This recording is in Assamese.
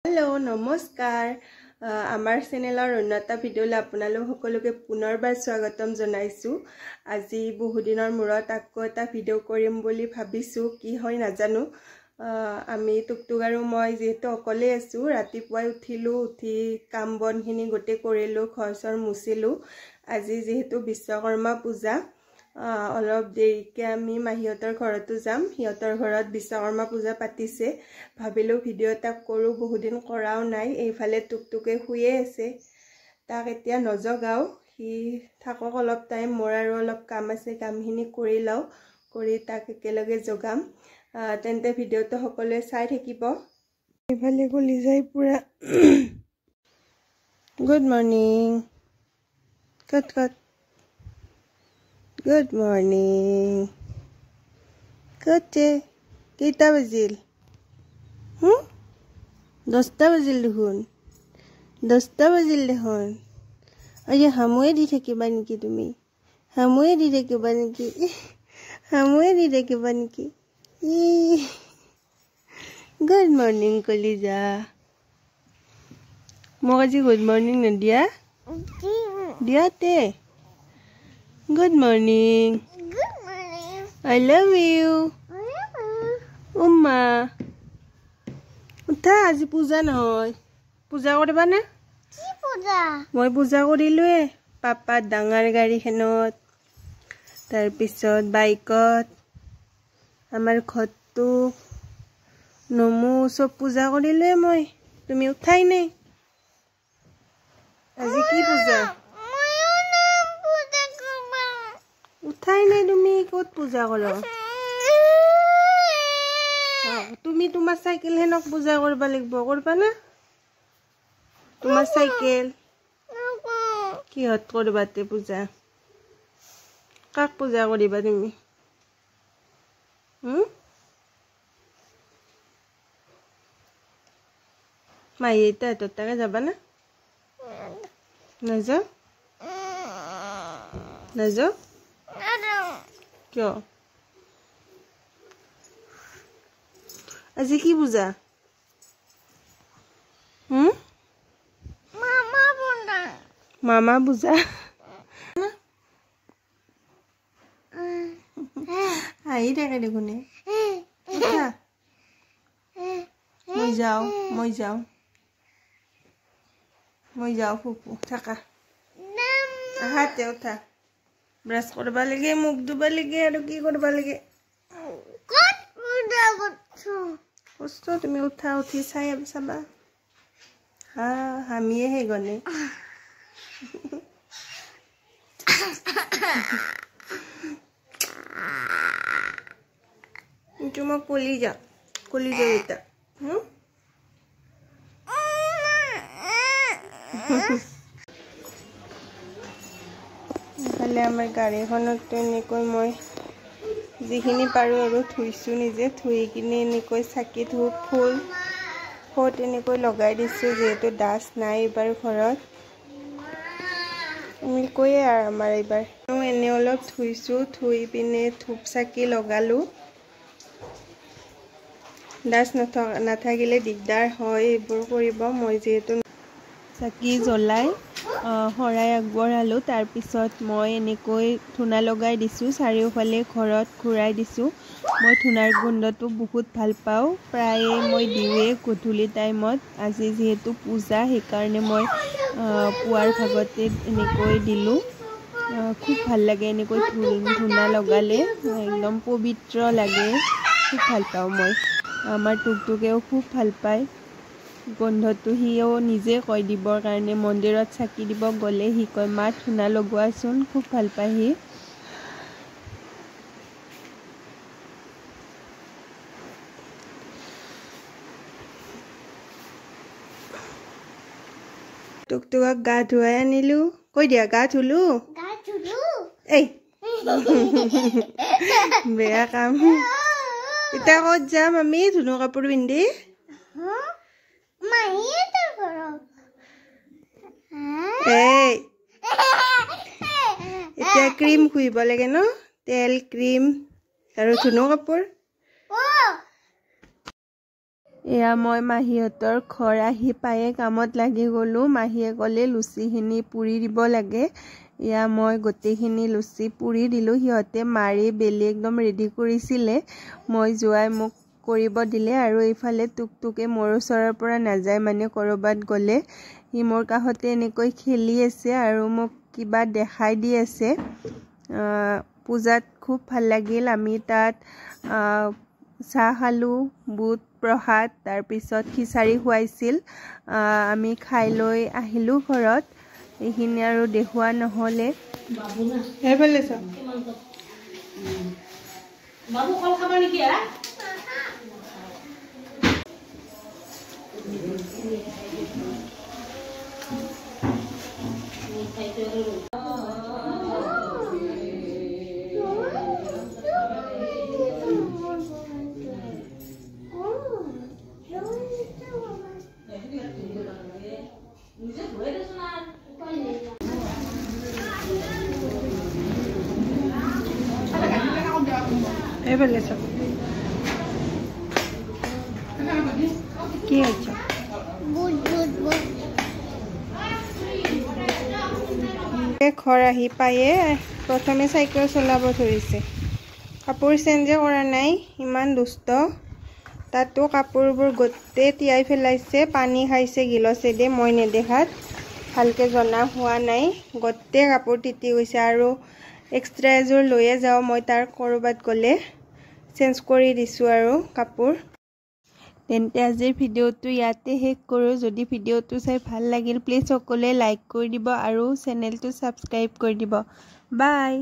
हेलो नमस्कार आमार चेनेলৰ অন্যটা ভিডিঅ'লৈ আপোনালোক সকলোকে পুনৰবাৰ স্বাগতম জনাইছো। আজি বহু দিনৰ মূৰত আকৌ এটা ভিডিঅ' কৰিম বুলি ভাবিছো, কি হয় নাজানো। আমি টুকটুক আৰু মই যেহেতু অকলে আছো, ৰাতিপুৱাই উঠিলো, উঠি কাম বনখিনি গোটেই কৰিলো, ঘৰ-চৰ মুচিলো। আজি যেহেতু বিশ্বকৰ্মা পূজা, অলপ দেৰিকে আমি মাহিহঁতৰ ঘৰতো যাম। সিহঁতৰ ঘৰত বিশ্বকৰ্মা পূজা পাতিছে, ভাবিলো ভিডিঅ' এটা কৰো, বহুদিন কৰাও নাই। এইফালে টুকটুকে শুয়ে আছে, তাক এতিয়া নজগাও, সি থাকক অলপ টাইম, মোৰ আৰু অলপ কাম আছে, কামখিনি কৰি লওঁ, কৰি তাক একেলগে জগাম। তেন্তে ভিডিঅ'টো সকলোৱে চাই থাকিব। এইফালে গলি যায় পুৰা। Good morning. কট Good morning. Kote. Keita bajil? 10টা bajil duhun. 10টা bajil duhun. Aye hamuye di thakiba niki tumi? Hamuye di thakiba niki? Hamuye di thakiba niki? Good morning Kolija. Mok aji good morning nadia? Dia te. Good morning. Good morning. I love you. I love you. Umma. Utha aji puja noy. Puja koriba na? Ki puja? Moi puja korilue. Papa dangar gari khenot. Tar pisot bikeot. Amar khottu. Nomu sob puja korilue moi. Tumi uthai nei. Aji ki puja? উঠাই নাই তুমি, কত পূজা কৰা? তুমি তোমাৰ সাইকেল হেনক পূজা কৰবা লাগিব, কৰবা না? তোমাৰ সাইকেল কিহত কৰবাতে পূজা? কাক পূজা কৰিবা তুমি? মাই এটা তাকে যাবা না? নাযাও নাযাও কিয়? আজি কি পূজা? মামা পূজা। মামা পূজা আহি থাকে দেখোনে। মই যাও ফুফু থাকা। আহাতে উঠা, ব্ৰাছ কৰবা লাগে, মুখ ধুবা লাগে, আৰু কি কৰবা লাগে? কত পূজা করছো? কষ্ট তুমি উঠা, উঠি চাই চাবা। হামিয়ে হে গনে। তোমাক কলিজা এটা। ইফালে আমাৰ গাড়ীখনত এনেকৈ মই যিখিনি পাৰোঁ আৰু ধুইছোঁ নিজে, ধুই কিনে এনেকৈ চাকি ধূপ ফুল এনেকৈ লগাই দিছোঁ, যিহেতু ডাষ্ট নাই এইবাৰ ঘৰত। এনেকৈয়ে আৰু আমাৰ এইবাৰ এনে অলপ ধুইছোঁ, ধুই পিনে ধূপ চাকি লগালোঁ। ডাষ্ট নাথাকিলে দিগদাৰ হয় এইবোৰ কৰিব। মই যিহেতু চাকি জ্বলাই শৰাই আগবঢ়ালোঁ, তাৰপিছত মই এনেকৈ ধূনা লগাই দিছোঁ, চাৰিওফালে ঘৰত ঘূৰাই দিছোঁ। মই ধূনাৰ গোন্ধটো বহুত ভাল পাওঁ, প্ৰায়ে মই দিওঁৱেই গধূলি টাইমত। আজি যিহেতু পূজা, সেইকাৰণে মই পুৱাৰ ভাগতে এনেকৈ দিলোঁ। খুব ভাল লাগে এনেকৈ ধূনা লগালে, একদম পবিত্ৰ লাগে, খুব ভাল পাওঁ মই। আমাৰ টুকটুকেও খুব ভাল পায় গোন্ধটো, সিও নিজে কয় দিবৰ কাৰণে। মন্দিৰত চাকি দিব গ'লে সি কয়, মা ধূনা লগোৱাচোন, খুব ভাল পায় সি। টুকটুকক গা ধুৱাই আনিলো, কৈ দিয়া গা ধুলো। এই বেয়া কাম। এতিয়া ক'ত যাম আমি ধুনু কাপোৰ পিন্ধি? এই এতিয়া ক্ৰীম খুইব লাগে ন, তেল ক্ৰীম আৰু ধুনু কাপোৰ। এয়া মই মাহীহঁতৰ ঘৰ আহি পায়ে কামত লাগি গ'লোঁ। মাহীয়ে ক'লে লুচিখিনি পুৰি দিব লাগে। এয়া মই গোটেইখিনি লুচি পুৰি দিলোঁ। সিহঁতে মাৰি বেলি একদম ৰেডি কৰিছিলে। মই যোৱাই মোক কৰিব দিলে আৰু এইফালে টুকটুকে মোৰ ওচৰৰ পৰা নাযায়, মানে ক'ৰবাত গ'লে সি মোৰ কাষতে এনেকৈ খেলি আছে আৰু মোক কিবা দেখাই দি আছে। পূজাত খুব ভাল লাগিল। আমি তাত চাহ খালোঁ, বুট প্ৰসাদ, তাৰপিছত খিচাৰি খুৱাইছিল। আমি খাই লৈ আহিলোঁ ঘৰত। এইখিনি আৰু দেখুওৱা নহ'লে। এইফালে চাওক। বাবু কল খাব নেকি? এইফালে চাওক কি হৈছে। ঘৰ আহি পায়ে প্ৰথমে চাইকেল চলাব ধৰিছে। কাপোৰ চেঞ্জে কৰা নাই, ইমান দুষ্ট। তাতো কাপোৰবোৰ গোটেই তিয়াই পেলাইছে, পানী খাইছে গিলচেদি। মই নেদেখাত ভালকৈ জনা হোৱা নাই, গোটেই কাপোৰ তিতি গৈছে। আৰু এক্সট্ৰা এযোৰ লৈয়ে যাওঁ মই, তাৰ ক'ৰবাত গ'লে চেঞ্জ কৰি দিছোঁ আৰু কাপোৰ। তেন্তে আজিৰ ভিডিঅ'টো ইয়াতে শেষ কৰোঁ। যদি ভিডিঅ'টো চাই ভাল লাগিল প্লিজ সকলোৱে লাইক কৰি দিব আৰু চেনেলটো ছাবস্ক্ৰাইব কৰি দিব। বাই।